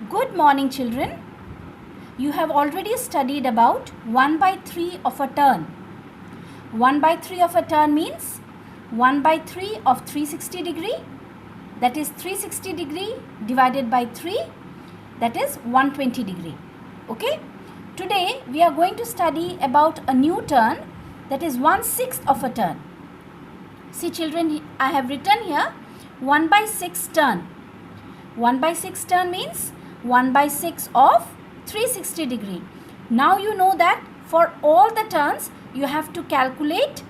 Good morning, children. You have already studied about 1 by 3 of a turn. 1 by 3 of a turn means 1 by 3 of 360 degree, that is 360 degree divided by 3, that is 120 degree. Okay? Today we are going to study about a new turn, that is 1/6 of a turn. See children, I have written here 1 by 6 turn. 1 by 6 turn means 1 by 6 of 360 degree. Now you know that for all the turns you have to calculate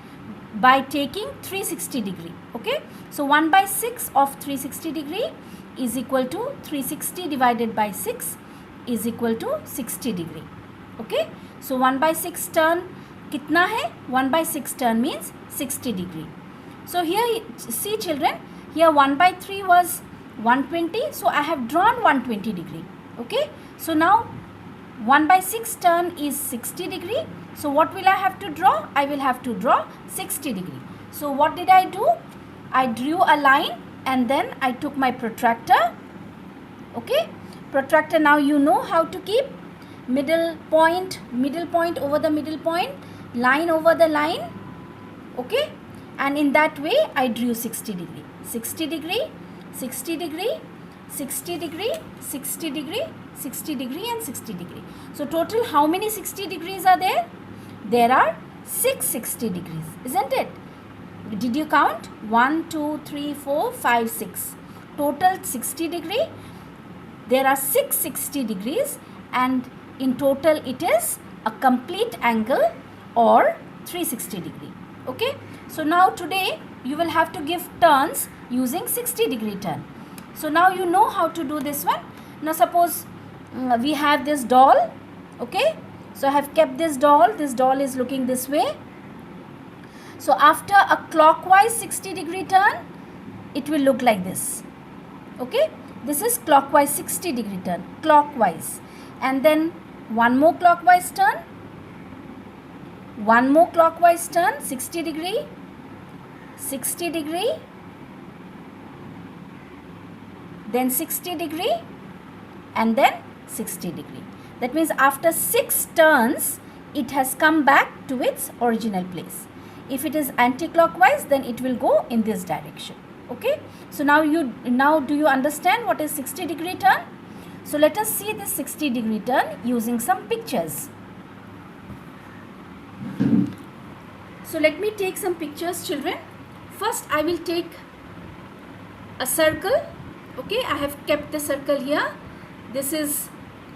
by taking 360 degree. Okay, so 1 by 6 of 360 degree is equal to 360 divided by 6 is equal to 60 degree. Okay, so 1 by 6 turn kitna hai? 1 by 6 turn means 60 degree. So here see children, here 1 by 3 was 120, so I have drawn 120 degree. Okay, so now 1 by 6 turn is 60 degree. So what will I have to draw? I will have to draw 60 degree. So what did I do? I drew a line and then I took my protractor. Okay, protractor, now you know how to keep middle point over the middle point, line over the line. Okay, and in that way I drew 60 degree, 60 degree, 60 degree, 60 degree, 60 degree, 60 degree and 60 degree. So total how many 60 degrees are there? There are 660 degrees, isn't it? Did you count? 1, 2, 3, 4, 5, 6. Total 60 degree. There are 660 degrees and in total it is a complete angle or 360 degree. Okay. So now today you will have to give turns using 60 degree turn. So now you know how to do this one. Now suppose we have this doll. Okay, so I have kept this doll is looking this way. So after a clockwise 60 degree turn, it will look like this. Okay, this is clockwise 60 degree turn, clockwise, and then one more clockwise turn, one more clockwise turn, 60 degree, 60 degree, then 60 degree and then 60 degree. That means after 6 turns it has come back to its original place. If it is anti-clockwise, then it will go in this direction. Okay, so now do you understand what is 60 degree turn? So let us see this 60 degree turn using some pictures. So let me take some pictures, children. First I will take a circle. Okay, I have kept the circle here. This is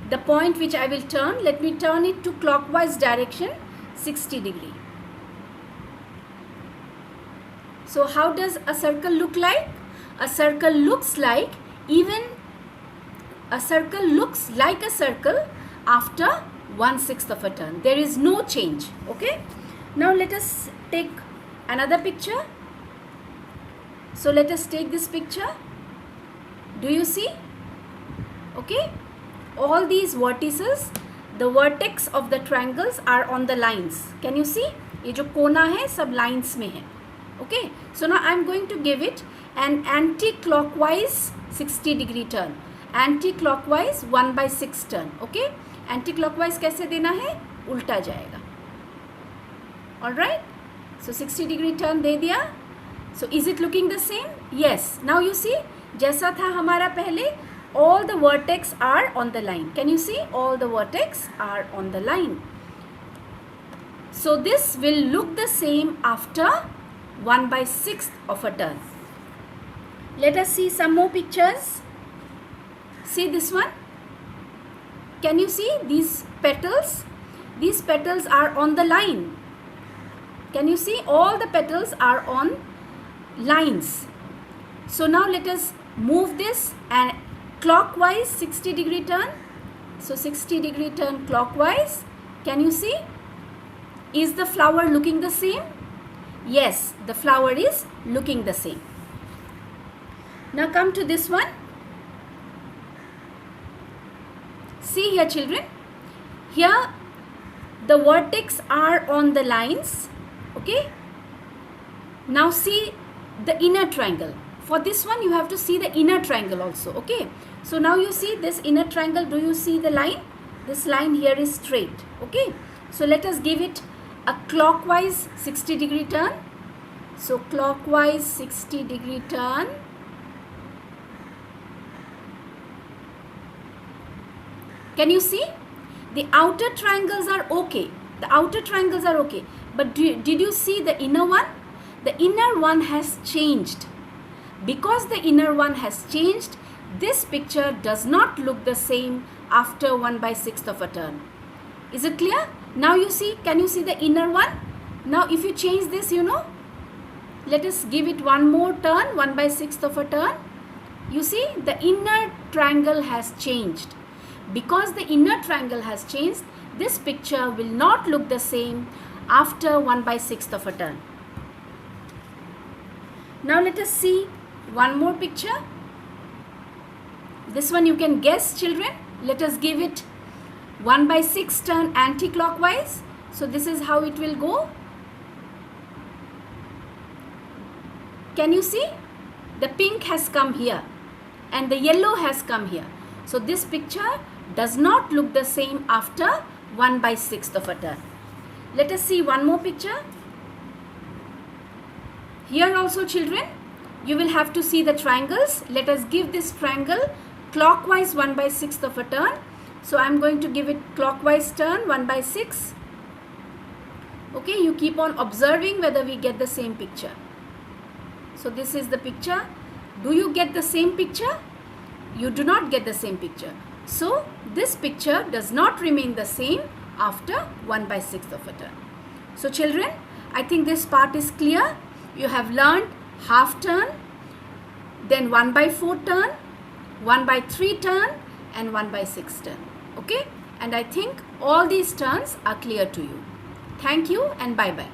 the point which I will turn. Let me turn it to clockwise direction, 60 degree. So how does a circle look like? A circle looks like a circle after 1/6 of a turn. There is no change. Okay. Now let us take another picture. So let us take this picture. Do you see? Okay, all these vertices, the vertex of the triangles are on the lines. Can you see? ये जो कोना है सब lines में है. Okay, so now I am going to give it an anti-clockwise 60 degree turn. Anti-clockwise 1 by 6 turn. Okay, anti-clockwise कैसे देना है? उल्टा जाएगा. All right. So 60 degree turn दे दिया. So is it looking the same? Yes. Now you see, जैसा था हमारा पहले, all the vertex are on the line. Can you see? All the vertex are on the line. So this will look the same after 1 by 6 of a turn. Let us see some more pictures. See this one. Can you see these petals? These petals are on the line. Can you see? All the petals are on lines. So now let us move this and clockwise 60 degree turn. So 60 degree turn clockwise. Can you see? Is the flower looking the same? Yes, the flower is looking the same. Now come to this one. See here children. Here the vertex are on the lines. Okay. Now see the inner triangle. For this one you have to see the inner triangle also. Okay, So now you see this inner triangle, do you see the line? This line here is straight, okay? So let us give it a clockwise 60-degree turn. So clockwise 60-degree turn. Can you see? The outer triangles are okay. The outer triangles are okay. But did you see the inner one? The inner one has changed. Because the inner one has changed, this picture does not look the same after 1/6 of a turn. Is it clear? Now you see, can you see the inner one? Now if you change this, you know, let us give it one more turn, 1/6 of a turn. You see, the inner triangle has changed. Because the inner triangle has changed, this picture will not look the same after 1/6 of a turn. Now let us see one more picture. This one you can guess, children. Let us give it 1/6 turn anti-clockwise. So this is how it will go. Can you see? The pink has come here and the yellow has come here. So this picture does not look the same after 1/6 of a turn. Let us see one more picture. Here also, children, you will have to see the triangles. Let us give this triangle clockwise 1/6 of a turn. So I am going to give it clockwise turn 1/6. Okay, you keep on observing whether we get the same picture. So this is the picture. Do you get the same picture? You do not get the same picture. So this picture does not remain the same after 1/6 of a turn. So children, I think this part is clear. You have learned half turn, then 1/4 turn, 1/3 turn and 1/6 turn. Okay, and I think all these turns are clear to you. Thank you and bye bye.